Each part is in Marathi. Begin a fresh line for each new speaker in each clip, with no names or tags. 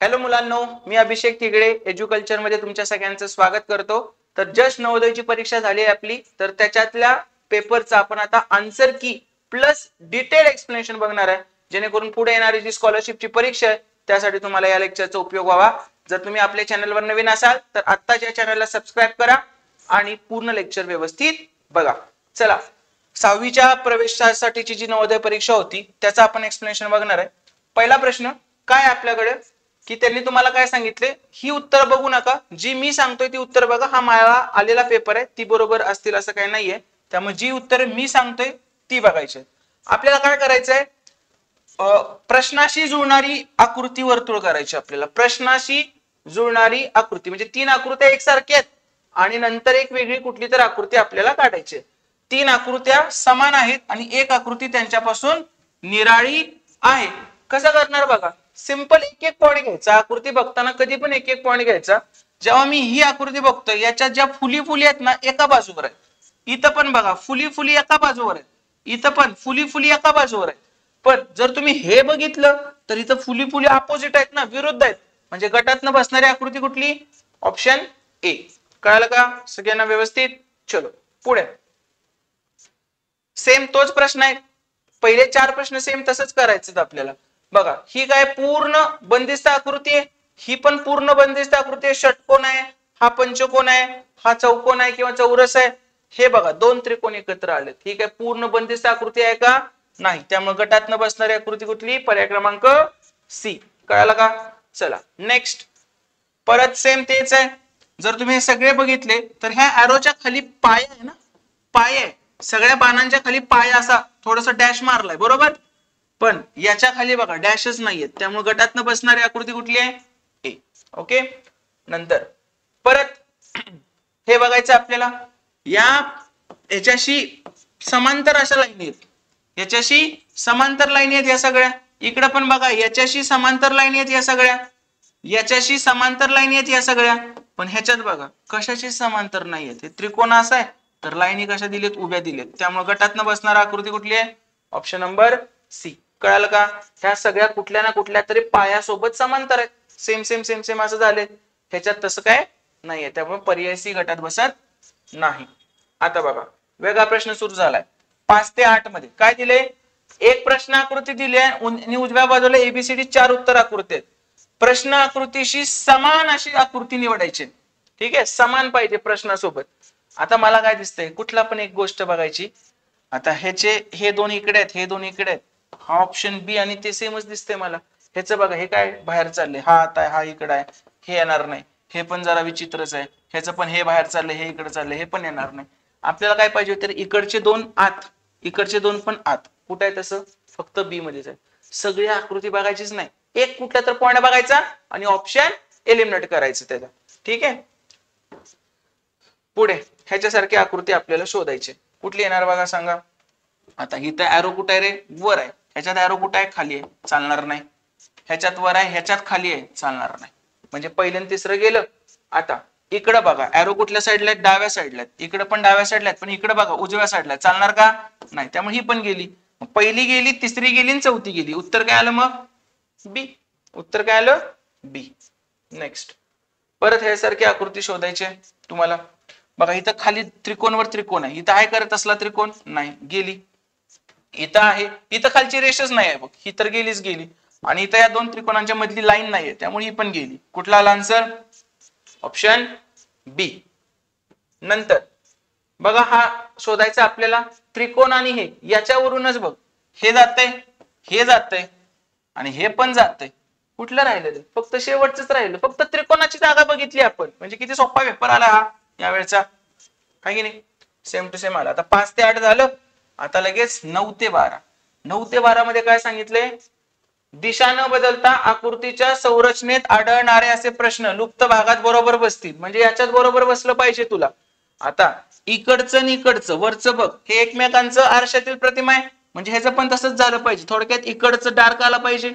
हॅलो मुलांनो, मी अभिषेक तिगडे एज्युकल्चर मध्ये तुमच्या सगळ्यांचं स्वागत करतो। तर जस्ट नवोदयची परीक्षा झाली आहे आपली, तर त्याच्यातल्या पेपरचा आपण आता आन्सर की प्लस डिटेल एक्सप्लेनेशन बघणार आहे, जेणेकरून पुढे येणारी जी स्कॉलरशिपची परीक्षा आहे त्यासाठी तुम्हाला या लेक्चरचा उपयोग व्हावा। जर तुम्ही आपल्या चॅनलवर नवीन असाल तर आत्ताच या चॅनलला सबस्क्राइब करा आणि पूर्ण लेक्चर व्यवस्थित बघा। चला, 6वीच्या प्रवेशासाठीची जी नवोदय परीक्षा होती त्याचा आपण एक्सप्लेनेशन बघणार आहे। पहिला प्रश्न काय आपल्याकडे की त्यांनी तुम्हाला काय सांगितले, ही उत्तर बघू नका, जी मी सांगतोय ती उत्तर बघा। हा मला आलेला पेपर आहे, ती बरोबर असतील असं काही नाहीये, त्यामुळे जी उत्तरे मी सांगतोय ती बघायची। आपल्याला काय करायचंय, प्रश्नाशी जुळणारी आकृती वर्तुळ करायची। आपल्याला प्रश्नाशी जुळणारी आकृती म्हणजे 3 आकृत्या एकसारख्या आहेत आणि नंतर एक वेगळी कुठली तर आकृती आपल्याला काढायची। 3 आकृत्या समान आहेत आणि एक आकृती त्यांच्यापासून निराळी आहे। कसं करणार बघा, सिंपल एक एक पॉइंट घ्यायचा। आकृती बघताना कधी पण एक एक पॉइंट घ्यायचा। जेव्हा मी ही आकृती बघतोय याच्यात ज्या फुली फुली आहेत ना एका बाजूवर आहेत, इथं पण बघा फुली फुली एका बाजूवर आहेत, इथं पण फुली फुली एका बाजूवर आहेत। पण जर तुम्ही हे बघितलं तर इथं फुली फुली अपोजिट आहेत ना, विरुद्ध आहेत, म्हणजे गटातनं बसणारी आकृती कुठली? Option A. कळालं का सगळ्यांना व्यवस्थित? चलो पुढे, सेम तोच प्रश्न आहे। पहिले 4 प्रश्न सेम तसंच करायचं आपल्याला। बघा, ही काय पूर्ण बंदिस्त आकृती आहे, ही पण पूर्ण बंदिस्त आकृती आहे। षटकोन आहे, हा पंचकोन आहे, हा चौकोन आहे किंवा चौरस आहे। हे बघा 2 त्रिकोण एकत्र आलेत। ही काय पूर्ण बंदिस्त आकृती आहे का? नाही, त्यामुळे गटातनं बसणारी आकृती कुठली? पर्याय क्रमांक सी। कळालं का? चला नेक्स्ट, परत सेम तेच आहे। जर तुम्ही हे सगळे बघितले तर ह्या एरोच्या खाली पाय आहे ना, पाय आहे, सगळ्या बाणांच्या खाली पाय असा थोडस डॅश मारलाय, बरोबर? पण याच्या खाली बघा डॅशच नाहीये, त्यामुळे गटातनं बसणारी आकृती कुठली आहे? ए। ओके, नंतर परत हे बघायचं आपल्याला, याच्याशी समांतर अशा लाईनी आहेत, याच्याशी समांतर लाईनी आहेत या सगळ्या। इकडे पण बघा याच्याशी समांतर लाईनी आहेत या सगळ्या, याच्याशी समांतर लाईनी आहेत या सगळ्या। पण ह्याच्यात बघा कशाशी समांतर नाहीयेत, हे त्रिकोण असा आहे तर लाईनी कशा दिलेत? उभ्या दिलेत, त्यामुळे गटातनं बसणारी आकृती कुठली आहे? Option number C. कळालं का? ह्या सगळ्या कुठल्या ना कुठल्या तरी पायासोबत समांतर आहेत, सेम सेम सेम सेम असं झाले। ह्याच्यात तसं काय नाहीये, त्यामुळे पर्याय सी गटात बसत नाही। आता बघा वेगळा प्रश्न सुरू झालाय। 5 ते 8 मध्ये काय दिले? एक प्रश्न आकृती दिली आहे आणि उजव्या बाजूला एबीसीडी 4 उत्तर आकृती आहेत। प्रश्न आकृतीशी समान अशी आकृती निवडायची, ठीक आहे, समान पाहिजे प्रश्नासोबत। आता मला काय दिसतंय, कुठला पण एक गोष्ट बघायची। आता ह्याचे हे दोन इकडे आहेत, हे दोन इकडे आहेत, हा ऑप्शन बी आणि ते सेमच दिसतंय मला। ह्याचं बघा हे काय बाहेर चाललंय, हा आता हा इकडे आहे, हे येणार नाही। हे पण जरा विचित्रच आहे, ह्याचं पण हे बाहेर चाललंय, हे इकडे चाललंय, हे पण येणार नाही। आपल्याला काय पाहिजे होतं? इकडचे 2 आत, इकडचे 2 पण आत। कुठे आहे तसं? फक्त बी मध्येच आहे। सगळी आकृती बघायचीच नाही, एक कुठला तर पॉइंट बघायचा आणि ऑप्शन एलिमिनेट करायचं त्याला, ठीक आहे। पुढे ह्याच्यासारखी आकृती आपल्याला शोधायची, कुठली येणार बघा सांगा। आता इथं एरो कुठे आहे रे? वर आहे, ह्याच्यात एरो कुठे आहे? खाली आहे, चालणार नाही। ह्याच्यात वर आहे, ह्याच्यात खाली आहे, चालणार नाही। म्हणजे पहिलं आणि तिसरं गेलं। आता इकडे बघा एरो कुठल्या साईडला आहेत? डाव्या साईडला आहेत। इकडे पण डाव्या साईडला आहेत, पण इकडे बघा उजव्या साईडला आहे, चालणार का? नाही, त्यामुळे ही पण गेली। पहिली गेली, तिसरी गेली आणि चौथी गेली। उत्तर काय आलं मग? बी। उत्तर काय आलं? बी। नेक्स्ट, परत ह्यासारखी आकृती शोधायची तुम्हाला। बघा इथं खाली त्रिकोणवर त्रिकोण आहे, इथं आहे करत असला त्रिकोण? नाही, गेली। इथं आहे, इथं खालची रेषच नाही आहे बघ, ही तर गेलीच गेली। आणि इथं या 2 त्रिकोणांच्या मधली लाईन नाहीये, त्यामुळे ही पण गेली। कुठला आला आन्सर? ऑप्शन बी। नंतर बघा हा शोधायचा आपल्याला, त्रिकोण आणि हे याच्यावरूनच बघ, हे जातंय, हे जातंय आणि हे पण जातंय। कुठलं राहिलं? फक्त शेवटच राहिलं, फक्त त्रिकोणाची जागा बघितली आपण, म्हणजे किती सोपा पेपर आला हा यावेळचा, आहे की नाही? सेम टू सेम आला। आता 5 ते 8 झालं। आता लगेच 9 ते 12। 9 ते 12 मध्ये काय सांगितलंय? दिशा न बदलता आकृतीच्या संरचनेत आढळणारे असे प्रश्न लुप्त भागात बरोबर बसतील, म्हणजे याच्यात बरोबर बसलं पाहिजे तुला। आता इकडचं आणि इकडचं वरचं बघ, हे एकमेकांचं आरशातील प्रतिमा आहे, म्हणजे ह्याचं पण तसंच झालं पाहिजे। थोडक्यात इकडचं डार्क आला पाहिजे,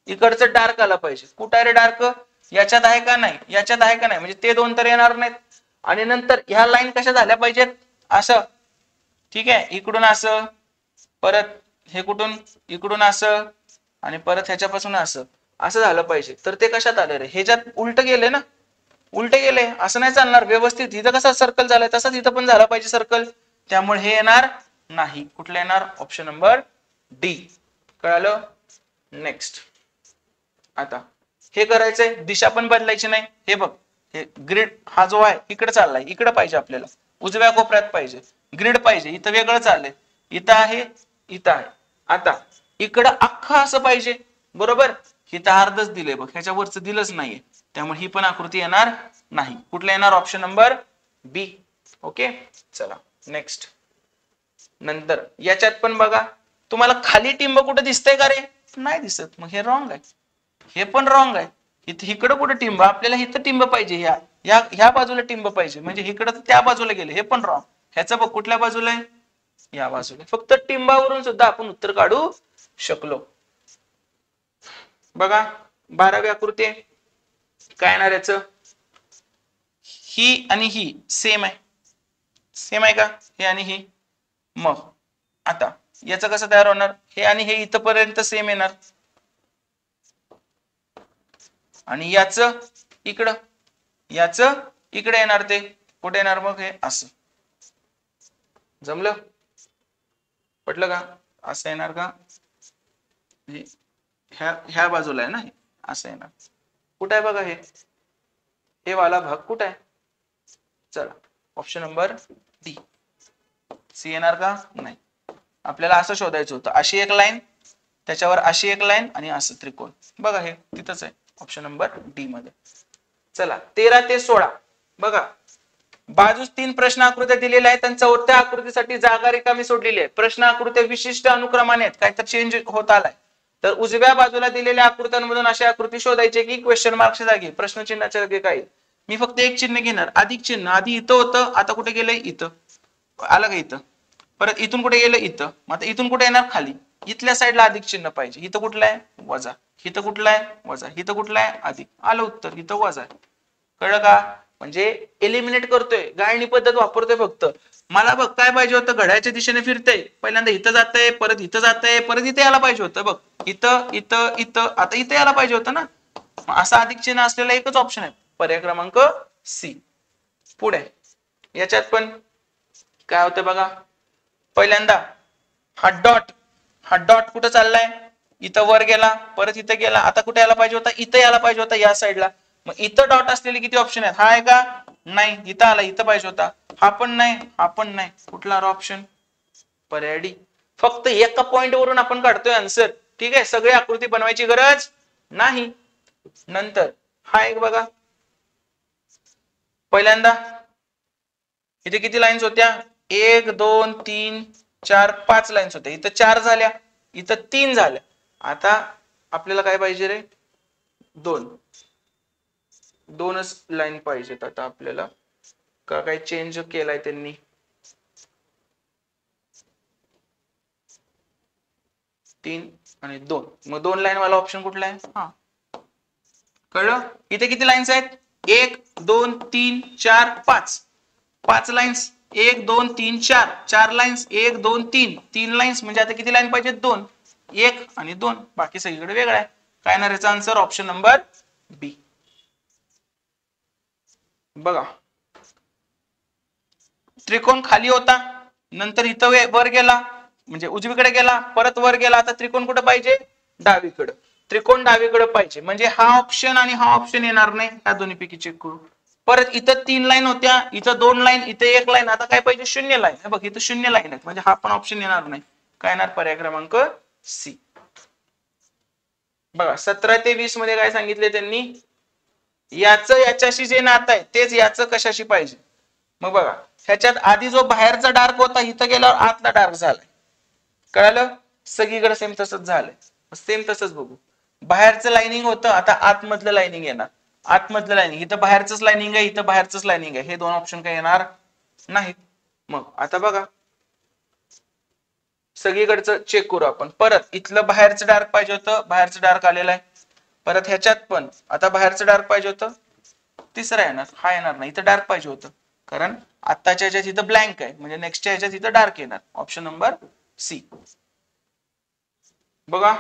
इकडचं डार्क आला पाहिजे। कुठं आहे रे डार्क? याच्यात आहे का नाही? याच्यात आहे का नाही? म्हणजे ते 2 तर येणार नाहीत। आणि नंतर ह्या लाईन कशा झाल्या पाहिजेत? असं, ठीक आहे, इकडून असं, परत हे कुठून? इकडून असं, आणि परत ह्याच्यापासून असं। असं झालं पाहिजे. तर ते कशात आले रे, ह्याच्यात उलट गेले ना, उलट गेले, असं नाही चालणार. व्यवस्थित इथं कसा सर्कल झालाय तसाच इथं पण झाला पाहिजे सर्कल, त्यामुळे हे येणार नाही. कुठलं येणार, ऑप्शन नंबर डी. कळालं. नेक्स्ट, आता हे करायचंय, दिशा पण बदलायची नाही. हे बघ, हे ग्रीड हा जो आहे इकडे चाललाय, इकडे पाहिजे आपल्याला, उजव्या कोपऱ्यात पाहिजे, ग्रीड पाहिजे. इथं वेगळं चाललंय, इथं आहे, इथं आहे. आता इकडं अख्खा असं पाहिजे, बरोबर. इथं अर्धच दिलंय बघ, ह्याच्या वरच दिलंच नाहीये, त्यामुळे ही पण आकृती येणार नाही. कुठलं येणार, ऑप्शन नंबर बी. ओके, चला नेक्स्ट. नंतर याच्यात पण बघा, तुम्हाला खाली टिंब कुठे दिसतंय का रे, नाही दिसत, मग हे रॉंग आहे. हे पण रॉंग आहे. इकडं कुठे टिंब, आपल्याला इथं टिंब पाहिजे, ह्या बाजूला टिंब पाहिजे, म्हणजे इकडं त्या बाजूला गेले, हे पण रॉंग. ह्याचं बघ कुठल्या बाजूला आहे, या बाजूला. फक्त टिंबावरून सुद्धा आपण उत्तर काढू शकलो. बघा 12वी आकृती आहे, काय येणार याच, ही आणि ही सेम आहे, सेम आहे का, हे आणि ही. मग आता याचं कसं तयार होणार, हे आणि हे इथपर्यंत सेम येणार, आणि याचं इकडं, याचं इकडे येणार, ते कुठे येणार मग, हे असं. जमलं, पटलं का, असं येणार का, ह्या बाजूला आहे ना, हे असं येणार. कुठं आहे बघा, हे वाला भाग कुठं आहे. चला, ऑप्शन नंबर डी. सी येणार का, नाही. आपल्याला असं शोधायचं होतं, अशी एक लाईन, त्याच्यावर अशी एक लाईन, आणि असं त्रिकोण. बघा हे तिथंच आहे, ऑप्शन नंबर डी मध्ये. चला 13 ते 16 बघा, बाजूस 3 प्रश्न आकृत्या दिलेल्या आहेत आणि चौथ्या आकृतीसाठी जागा रिकामी सोडलेली आहे. प्रश्न आकृत्या विशिष्ट अनुक्रमाने आहेत, काय तर चेंज होत आलाय. तर उजव्या बाजूला दिलेल्या आकृत्यांमधून अशी आकृती शोधायची की क्वेश्चन मार्कच्या जागी प्रश्नचिन्हाच्या जागी काय. मी फक्त एक चिन्ह घेणार, अधिक चिन्ह. आधी इथं होतं, आता कुठे गेलंय, इथं आलं का, इथं. परत इथून कुठे गेलं, इथं. मग आता इथून कुठे येणार, खाली. इथल्या साईडला अधिक चिन्ह पाहिजे. इथं कुठलं आहे, वजा. इथं कुठलं आहे, वजा. इथं कुठलं आहे, अधिक. आलं उत्तर, इथं वजा आहे. कळलं का, म्हणजे एलिमिनेट करतोय, गाळणी पद्धत वापरतोय फक्त. मला बघ काय पाहिजे होतं, घड्याळ्याच्या दिशेने फिरतंय, पहिल्यांदा इथं जातंय, परत इथं जातंय, परत इथे यायला पाहिजे होतं. बघ इथं इथं इथं, आता इथं यायला पाहिजे होतं ना. असा अधिक चिन्ह असलेला एकच ऑप्शन आहे, पर्याय क्रमांक सी. पुढे याच्यात पण काय होतं बघा, पहिल्यांदा हा डॉट कुठं चाललाय, इथं वर गेला, परत इथं गेला, आता कुठे यायला पाहिजे होता, इथं यायला पाहिजे होता, या साईडला. मग इथं डॉट असलेले किती ऑप्शन आहेत, हा आहे का, नाही. इथं आला, इथं पाहिजे होता, हा पण नाही, हा पण नाही. कुठला ऑप्शन, पर्याय डी. फक्त एका पॉइंट वरून आपण काढतोय आन्सर, ठीक आहे. सगळी आकृती बनवायची गरज नाही. नंतर हा एक बघा, पहिल्यांदा इथे किती लाईन्स होत्या, 1 2 3 4 5 लाईन्स होत्या, इथं 4 झाल्या, इथं 3 झाल्या. आता आपल्याला काय पाहिजे रे, 2च लाईन पाहिजेत. आता आपल्याला का काय चेंज केलाय त्यांनी, 3 आणि 2, मग 2 लाईन वाला ऑप्शन कुठला आहे, हा. कळलं. इथे किती लाईन्स आहेत, 1 2 3 4 5, 5 लाईन्स, 1 2 3 4, 4 लाईन्स, 1 2 3, 3 लाईन्स. म्हणजे आता किती लाईन पाहिजे, 2, 1 आणि 2, बाकी सगळीकडे वेगळं आहे. काय येणार याचा आन्सर, ऑप्शन नंबर बी. बघा त्रिकोण खाली होता, नंतर इथं वर गेला, म्हणजे उजवीकडे गेला, परत वर गेला. आता त्रिकोण कुठे पाहिजे, डावीकडे. त्रिकोण डावीकडे पाहिजे, म्हणजे हा ऑप्शन आणि हा ऑप्शन येणार नाही. या दोन्हीपैकी चेक करू. परत इथं 3 लाईन होत्या, इथं 2 लाईन, इथे 1 लाईन. आता काय पाहिजे, 0 लाईन. बघ इथं 0 लाईन आहेत, म्हणजे हा पण ऑप्शन येणार नाही. काय येणार, पर्याय क्रमांक सी. बघा 17 ते 20 मध्ये काय सांगितले त्यांनी, याचं याच्याशी जे नातं आहे तेच याचं कशाशी पाहिजे. मग बघा ह्याच्यात आधी जो बाहेरचा डार्क होता, इथं गेल्यावर आतला डार्क झालाय. कळालं, सगळीकडे सेम तसंच झालंय. सेम तसंच बघू, बाहेरचं लाइनिंग होतं, आता आतमधलं लाइनिंग येणार. आतमधलं लाइनिंग, इथं बाहेरचंच लाइनिंग आहे, इथं बाहेरचंच लाइनिंग आहे. हे 2 ऑप्शन काय येणार नाहीत. मग आता बघा सगळीकडचं चेक करू आपण. परत इथलं बाहेरचं डार्क पाहिजे होतं, बाहेरचं डार्क आलेलं आहे. परत ह्याच्यात पण आता बाहेरचं डार्क पाहिजे होतं, तिसरा येणार, हा येणार नाही. इथं डार्क पाहिजे होतं, कारण आत्ताच्या ह्याच्यात इथं ब्लँक आहे, म्हणजे नेक्स्टच्या ह्याच्यात इथं डार्क येणार. Option number C. बघा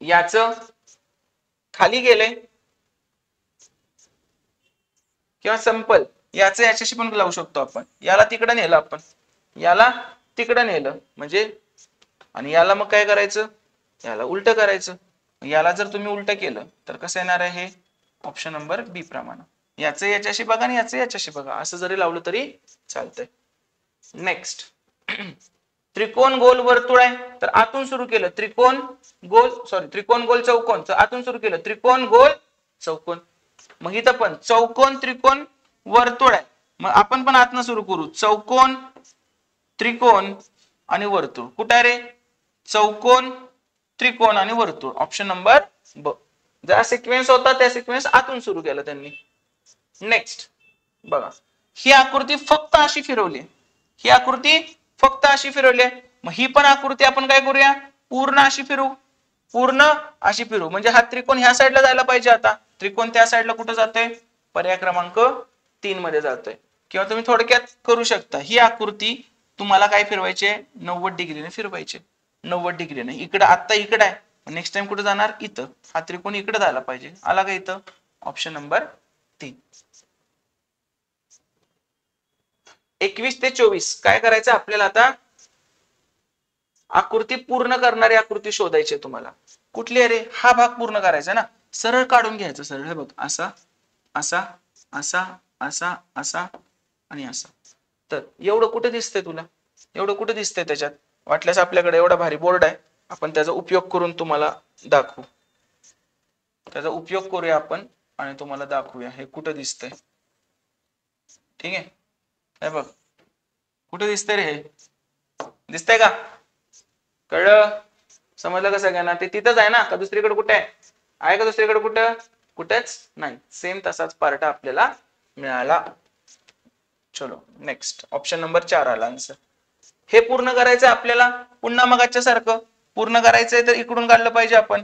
याचं खाली गेले किंवा संपल, याचं याच्याशी पण लावू शकतो आपण. याला तिकडे नेलं आपण, याला तिकडे नेलं म्हणजे, आणि याला मग काय करायचं, याला उलट करायचं. याला जर तुम्ही उलट केलं तर कसं येणार आहे हे, ऑप्शन नंबर बी प्रमाणे. याचं याच्याशी बघा आणि याचं याच्याशी बघा, असं जरी लावलं तरी चालतंय. नेक्स्ट, त्रिकोण गोल वर्तुळ आहे तर आतून सुरू केलं त्रिकोण गोल चौकोन, तर आतून सुरू केलं त्रिकोण गोल चौकोन. मग इथं पण चौकोन त्रिकोण वर्तुळ आहे, मग आपण पण आतनं सुरू करू, चौकोन त्रिकोण आणि वर्तुळ. कुठे आहे रे, चौकोन त्रिकोण आणि वर्तुळ, ऑप्शन नंबर ब. ज्या सिक्वेन्स होता त्या सिक्वेन्स आतून सुरू केला त्यांनी. नेक्स्ट बघा, ही आकृती फक्त अशी फिरवली, ही आकृती फक्त अशी फिरवली, मग ही पण आकृती आपण काय करूया, पूर्ण अशी फिरवू, पूर्ण अशी फिरवू. म्हणजे हा त्रिकोण ह्या साईडला जायला पाहिजे, आता त्रिकोण त्या साईडला कुठं जातोय, पर्याय क्रमांक 3 मध्ये जातोय. किंवा तुम्ही थोडक्यात करू शकता, ही आकृती तुम्हाला काय फिरवायचे, 90 डिग्रीने फिरवायचे, 90 डिग्रीने. इकडे आता इकडे आहे, नेक्स्ट टाइम कुठे जाणार, इथं. हा त्रिकोण इकडे जायला पाहिजे, आला का इथं, ऑप्शन नंबर 3. 21 ते 24 काय करायचं आपल्याला, आता आकृती पूर्ण करणारी आकृती शोधायची तुम्हाला. कुठली आहे रे, हा भाग पूर्ण करायचा ना, सरळ काढून घ्यायचं, सरळ. हे बघ, असा असा असा असा असा आणि असा. तर एवढं कुठे दिसतंय तुला, एवढं कुठे दिसतंय त्याच्यात, वाटल्यास आपल्याकडे एवढा भारी बोर्ड आहे, आपण त्याचा उपयोग करून तुम्हाला दाखवू, त्याचा उपयोग करूया आपण आणि तुम्हाला दाखवूया हे कुठं दिसतंय. ठीक आहे, हे बघ कुठे दिसतंय रे, हे दिसतंय का, कळलं, समजलं का सगळ्यांना. ते तिथंच आहे ना, का दुसरीकडे कुठे आहे का, दुसरीकडे कुठं, कुठेच नाही. सेम तसाच पार्ट आपल्याला मिळाला. चलो नेक्स्ट, ऑप्शन नंबर 4 आला आन्सर. हे पूर्ण करायचं आपल्याला, पुन्हा मगाच्या सारखं पूर्ण करायचंय तर इकडून काढलं पाहिजे आपण.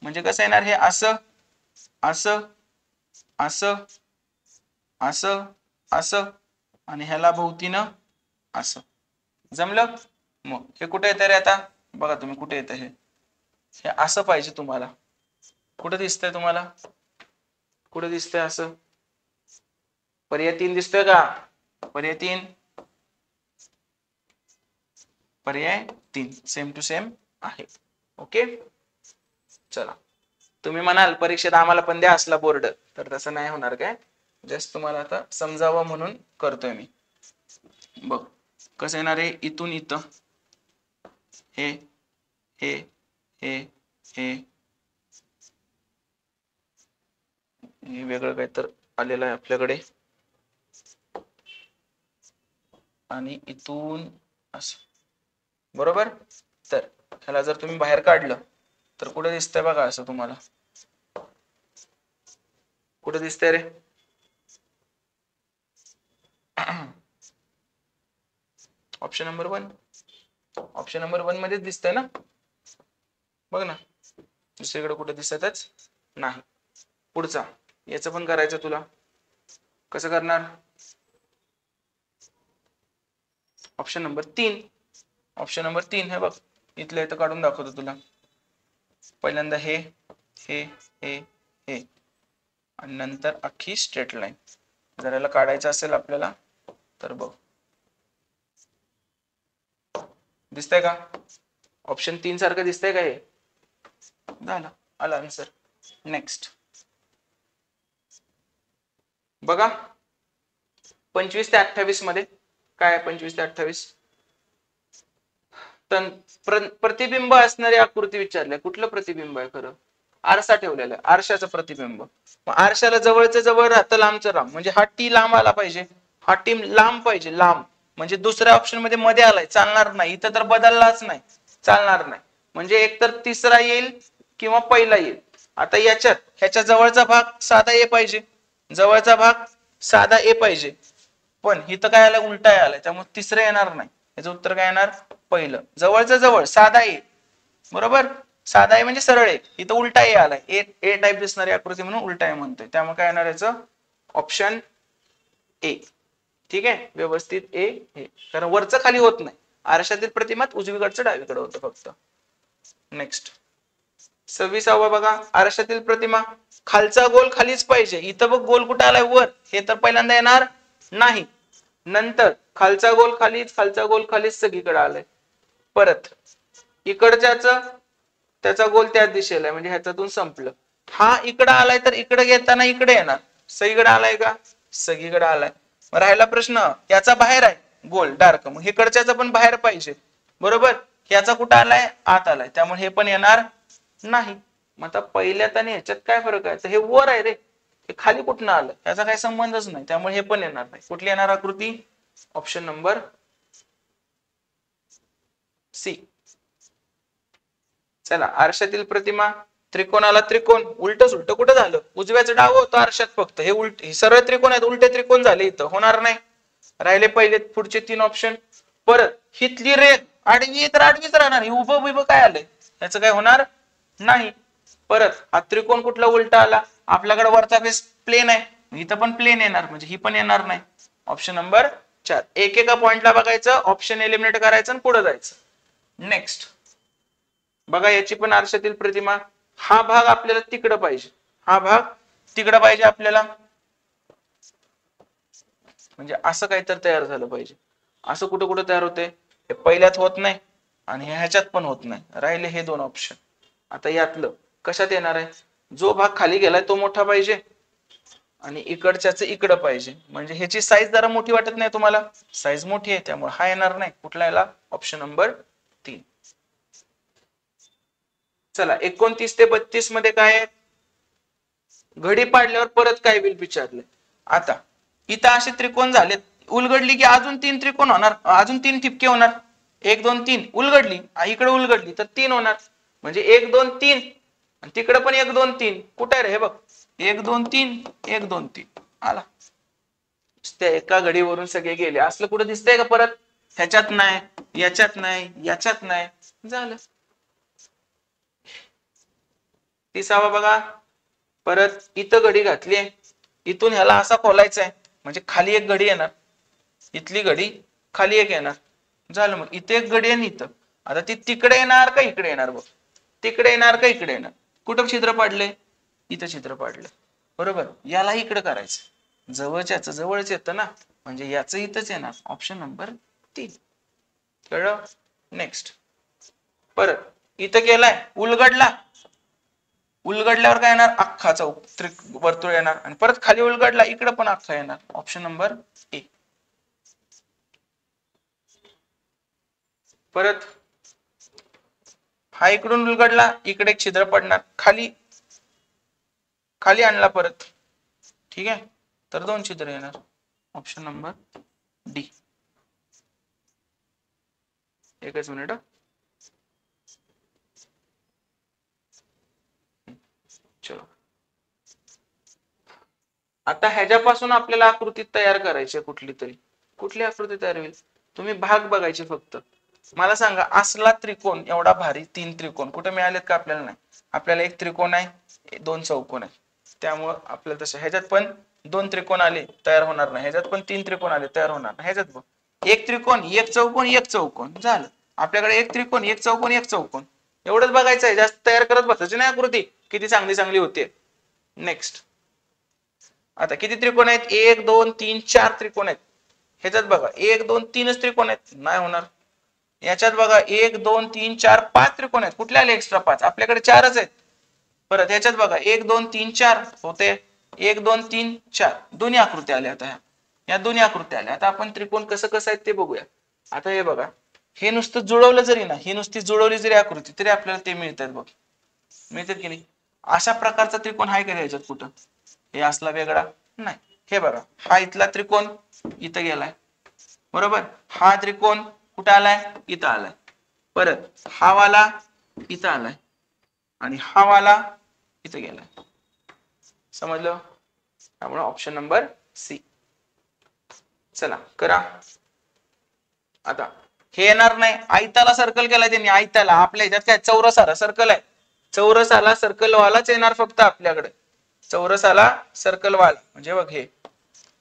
म्हणजे कसं येणार, हे असं असं असं असं असं आणि ह्याला भोवतीनं असं. जमलं. मग हे कुठे येतं रे, आता बघा तुम्ही कुठे येतं, हे असं पाहिजे तुम्हाला. कुठे दिसतंय तुम्हाला, कुठे दिसतंय असं, पर्याय 3 दिसतोय का, पर्याय 3, पर्याय 3 सेम टू सेम आहे. ओके, चला. तुम्ही म्हणाल परीक्षेत आम्हाला पण द्या असला बोर्ड, तर तसं नाही होणार, काय जस्ट तुम्हाला आता समजावं म्हणून करतोय मी. बघ कसं येणार आहे, इथून इथं हे हे हे हे वेगळं काय तर आलेलं आहे आपल्याकडे, आणि इथून असं, बरोबर. तर ह्याला जर तुम्ही बाहेर काढलं तर कुठे दिसतंय बघा, असं तुम्हाला कुठे दिसतंय रे, ऑप्शन नंबर 1, ऑप्शन नंबर 1 मध्येच दिसतंय ना, बघ ना, दुसरीकडे कुठे दिसतच नाही. पुढचा याचं पण करायचं तुला, कसं करणार, ऑप्शन नंबर 3, ऑप्शन नंबर 3 हे बघ, इथलं इथं काढून दाखवतो तुला. पहिल्यांदा हे हे हे हे आणि नंतर अख्खी स्ट्रेट लाईन. जर याला काढायचं असेल आपल्याला तर बघ, दिसतंय का, ऑप्शन 3 सारखं दिसतंय का, हे झालं, आला आन्सर. नेक्स्ट बघा, 25 ते 28 मध्ये काय आहे, 25 ते 28 प्रतिबिंब असणारी आकृती विचारल्या. कुठलं प्रतिबिंब आहे, खरं आरसा ठेवलेला आहे, आरशाचं प्रतिबिंब. मग आरशाला जवळचं जवळ राहतं, लांबचं लांब, म्हणजे हा टी लांब आला पाहिजे, हा टी लांब पाहिजे, लांब. म्हणजे दुसऱ्या ऑप्शन मध्ये आलाय, चालणार नाही, इथं तर बदललाच नाही, चालणार नाही. म्हणजे एक तर तिसरा येईल किंवा पहिला येईल. आता याच्यात ह्याच्या जवळचा भाग साधा ए पाहिजे, जवळचा भाग साधा ए पाहिजे, पण इथं काय आलं, उलटा आलाय, त्यामुळे तिसरं येणार नाही. याचं उत्तर काय येणार, पहिलं. जवळचं जवळ साधा ए, बरोबर, साधा ए म्हणजे सरळ ए, इथं उलटा ए आलाय, ए टाईप दिसणारी आकृती म्हणून उलटा ए म्हणतोय, त्यामुळे काय येणार याचं ऑप्शन ए. ठीक आहे, व्यवस्थित ए हे, कारण वरचं खाली होत नाही, आरशातील प्रतिमात उजवीकडचं डावीकडे होतं फक्त. नेक्स्ट 26वा बघा, आरशातील प्रतिमा खालचा गोल खालीच पाहिजे. इथं बघ गोल कुठं आलाय वर, हे तर पहिल्यांदा येणार नाही. नंतर खालचा गोल खालीच, खालचा गोल खालीच सगळीकडे आलाय. परत इकडच्याच त्याचा गोल त्याच दिशेला आहे, म्हणजे ह्याच्यातून संपलं. हा इकडं आलाय तर इकडे घेताना इकडे येणार. सगळीकडे आलाय का? सगळीकडे आलाय. राहिला प्रश्न याचा बाहेर आहे गोल डार्क, मग इकडच्याचा पण बाहेर पाहिजे. बरोबर, याचा कुठं आलाय? आत आलाय, त्यामुळे हे पण येणार नाही. मग आता पहिल्यात आणि ह्याच्यात काय फरक आहे? तर हे वर आहे रे, हे खाली कुठनं आलं याचा काही संबंधच नाही, त्यामुळे हे पण येणार नाही. कुठली येणार आकृती? Option number C. चला, आरशातील प्रतिमा त्रिकोणाला त्रिकोण उलट सुलट कुठं झालं? उजव्याचं डावं होतं आरशात, फक्त हे उलट, हे सरळ त्रिकोण आहेत, उलटे त्रिकोण झाले, इथं होणार नाही. राहिले पहिले पुढचे 3 ऑप्शन. परत हितली रेघ आडवी तर आडवीच राहणार, ही उभं बिभं काय आलंय याचं काय होणार नाही. परत हा त्रिकोण कुठला उलटा आला? आपल्याकडे वरचा बेस प्लेन आहे, इथं पण प्लेन येणार, म्हणजे ही पण येणार नाही. Option number 4. एकेका पॉइंटला बघायचं, ऑप्शन एलिमिनेट करायचं आणि पुढे जायचं. नेक्स्ट बघा, याची पण आरशातील प्रतिमा. हा भाग आपल्याला तिकडं पाहिजे, हा भाग तिकडं पाहिजे आपल्याला, म्हणजे असं काहीतरी तयार झालं पाहिजे. असं कुठं कुठं तयार होते? हे पहिल्यात होत नाही आणि ह्याच्यात पण होत नाही. राहिले हे 2 ऑप्शन. आता यातलं कशात येणार आहे? जो भाग खाली गेलाय तो मोठा पाहिजे आणि इकडच्याच इकडं पाहिजे, म्हणजे ह्याची साईज जरा मोठी वाटत नाही तुम्हाला? साईज मोठी आहे, त्यामुळे हा येणार नाही. कुठला याला? Option number 3. चला, 29 ते 32 मध्ये काय आहे? घडी पाडल्यावर परत काय होईल विचारले. आता इथं असे त्रिकोण झालेत, उलगडली की अजून 3 त्रिकोण होणार, अजून 3 ठिपके होणार. 1 2 3 उलगडली, इकडे उलगडली तर 3 होणार, म्हणजे 1 2 3 आणि तिकडे पण 1 2 3. कुठे रे? हे बघ, 1 2 3 1 2 3 आला. त्या एका घडीवरून सगळे गेले. असलं कुठं दिसतंय का परत? ह्याच्यात नाही, याच्यात नाही, याच्यात नाही, झालं. 30वा बघा, परत इथं घडी घातली, इथून ह्याला असा खोलायचा आहे, म्हणजे खाली एक घडी येणार, इथली घडी खाली एक येणार, झालं. मग इथे एक घडी आहे इथं. आता ती तिकडे येणार का इकडे येणार? बघ, तिकडे येणार का इकडे येणार? कुठं छिद्र पाडले? इथं छिद्र पाडलं. बरोबर, याला इकडे करायचं, जवळच्याच जवळच येतं ना, म्हणजे याचं इथंच येणार. Option number 3. कळलं? नेक्स्ट परत इथं गेलाय, उलगडला, उलगडल्यावर काय येणार? अख्खा वर्तुळ येणार, आणि परत खाली उलगडला, इकडे पण अख्खा येणार. Option number A. परत हा इकडून उलगडला, इकडे एक छिद्र पडणार, खाली खाली आणला परत, ठीक आहे, तर 2 छिद्र येणार. Option number D. एकच मिनिट. चलो, आता ह्याच्यापासून आपल्याला आकृती तयार करायची, कुठली तरी. कुठली आकृती तयार होईल? तुम्ही भाग बघायचे फक्त. मला सांगा, असला त्रिकोण एवढा भारी, 3 त्रिकोण कुठे मिळालेत का? आपल्याला नाही. आपल्याला 1 त्रिकोण आहे, 2 चौकोन आहे, त्यामुळं आपल्याला तसं. ह्याच्यात पण 2 त्रिकोण आले तयार होणार नाही, ह्याच्यात पण 3 त्रिकोण आले तयार होणार नाही. ह्याच्यात बघ, 1 त्रिकोण 1 चौकोन 1 चौकोन, झालं. आपल्याकडे 1 त्रिकोण 1 चौकोन 1 चौकोन, एवढंच बघायचं आहे, जास्त तयार करत बसायची नाही आकृती. किती चांगली चांगली होते. नेक्स्ट, आता किती त्रिकोण आहेत? 1 2 3 4 त्रिकोण आहेत. ह्याच्यात बघा 1 2 3च त्रिकोण आहेत, नाही होणार. याच्यात बघा 1 2 3 4 5 त्रिकोण आहेत. कुठले आले एक्स्ट्रा 5? आपल्याकडे 4च आहेत. परत ह्याच्यात बघा 1 2 3 4 होते, 1 2 3 4 दोन्ही आकृत्या आल्या. आता या दोन्ही आकृत्या आल्या. आता आपण त्रिकोण कसं कसं आहेत ते बघूया. आता हे बघा, हे नुसतं जुळवलं जरी ना, ही नुसती जुळवली जरी आकृती, तरी आपल्याला ते मिळतात. बघ, मिळतात की नाही? अशा प्रकारचा त्रिकोण आहे का याच्यात कुठं? हे असला वेगळा नाही. हे बघा, हा इथला त्रिकोण इथं गेलाय, बरोबर. हा त्रिकोण कुठं आलाय? इथं आलाय. परत हा वाला इथं आलाय आणि हा वाला इथं गेलाय. समजलं? त्यामुळे ऑप्शन नंबर सी. चला करा. आता हे येणार नाही, आयताला सर्कल केलाय त्यांनी. आयताला आपल्या ह्याच्यात काय चौरसाला सर्कल आहे, चौरसाला सर्कल वालाच येणार फक्त आपल्याकडे. चौरसाला सर्कल वाला म्हणजे बघ, हे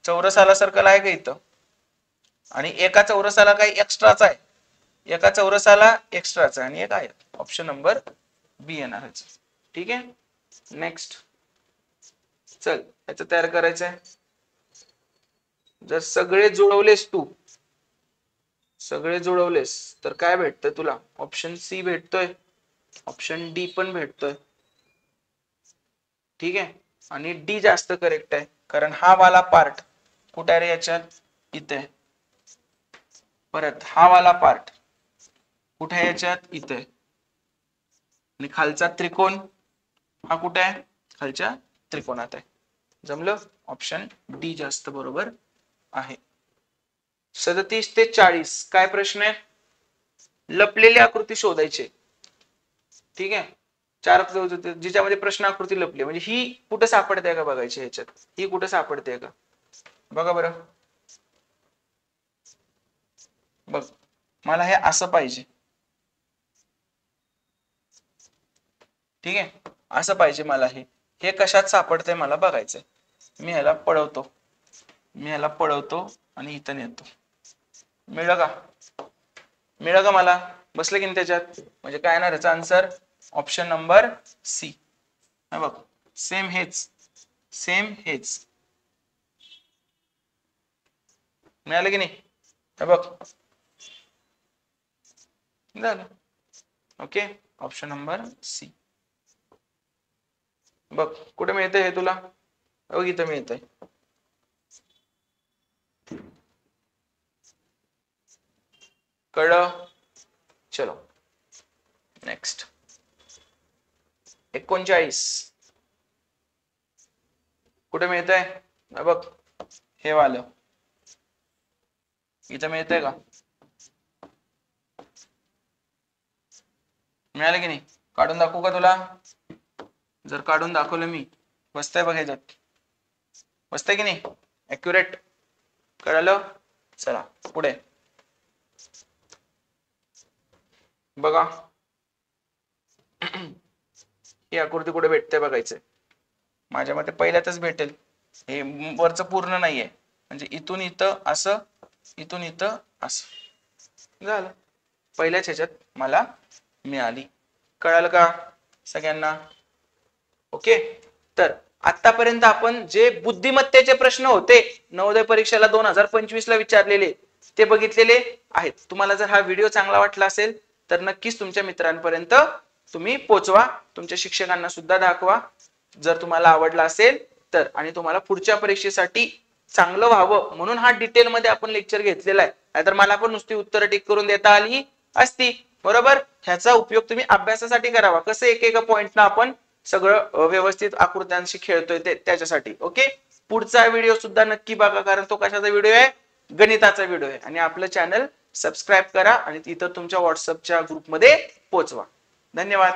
चौरसाला सर्कल आहे का इथं, आणि एका चौरसाला काही एक्स्ट्राचा आहे, एका चौरसाला एक्स्ट्राचा आणि एक आहे. ऑप्शन नंबर बी येणार. ठीक आहे. नेक्स्ट चल याचं तयार करायचं आहे. जर सगळे जुळवलेस तर काय भेटतं तुला? ऑप्शन सी भेटतोय, ऑप्शन डी पण भेटतोय. ठीक आहे. आणि डी जास्त करेक्ट आहे, कारण हा वाला पार्ट कुठे आहे रे याच्यात? इथे. परत हा वाला पार्ट कुठे आहे याच्यात? इथे. आणि खालचा त्रिकोण हा कुठे आहे? खालच्या त्रिकोणात आहे. जमलं? ऑप्शन डी जास्त बरोबर आहे. 37 ते 40 काय प्रश्न आहे? लपलेली आकृती शोधायची. ठीक आहे. 4 जिच्यामध्ये प्रश्न आकृती लपली, म्हणजे ही कुठे सापडते का बघायची ह्याच्यात. ही कुठे सापडते का बघा बरं. बघ मला हे असं पाहिजे. ठीक आहे. असं पाहिजे मला. हे कशात सापडतंय मला बघायचंय. मी ह्याला पळवतो आणि इथं नेतो. मिळलं का मला? बसलं की नाही त्याच्यात? म्हणजे काय येणार याचा आन्सर? Option number C. बघ सेम हेच मिळालं की नाही? हे बघ झालं. ओके. Option number C. बघ कुठे मिळतंय हे तुला? बघ इथं मिळतंय. कळलं? चलो नेक्स्ट. 39 कुठे मिळतंय? बघ हे वालं इथं मिळतंय का? मिळालं की नाही? काढून दाखवू का तुला? जर काढून दाखवलं मी, बसतंय बघ ह्याच्यात. बसतंय की नाही? ॲक्युरेट. कळलं? चला पुढे बघा. ही आकृती कुठे भेटते बघायचंय. माझ्या मते पहिल्यातच भेटेल. हे वरचं पूर्ण नाहीये, म्हणजे इथून इथं असं, इथून इथं असं झालं. पहिल्याच ह्याच्यात मला मिळाली. कळालं का सगळ्यांना? ओके. तर आतापर्यंत आपण जे बुद्धिमत्तेचे प्रश्न होते नवोदय परीक्षेला 2025 ला विचारलेले ते बघितलेले आहेत. तुम्हाला जर हा व्हिडिओ चांगला वाटला असेल तर नक्कीच तुमच्या मित्रांपर्यंत तुम्ही पोचवा. तुमच्या शिक्षकांना सुद्धा दाखवा जर तुम्हाला आवडला असेल तर. आणि तुम्हाला पुढच्या परीक्षेसाठी चांगलं व्हावं म्हणून हा डिटेल मध्ये आपण लेक्चर घेतलेला आहे. नाहीतर मला पण नुसती उत्तर टिक करून देता आली असती. बरोबर. ह्याचा उपयोग तुम्ही अभ्यासासाठी करावा. कसं एकेका पॉइंटना आपण सगळं व्यवस्थित आकृत्यांशी खेळतोय ते त्याच्यासाठी. ओके. पुढचा व्हिडिओ सुद्धा नक्की बघा, कारण तो कशाचा व्हिडिओ आहे? गणिताचा व्हिडिओ आहे. आणि आपलं चॅनल सबस्क्राईब करा आणि तिथं तुमच्या व्हॉट्सअपच्या ग्रुपमध्ये पोहोचवा. धन्यवाद.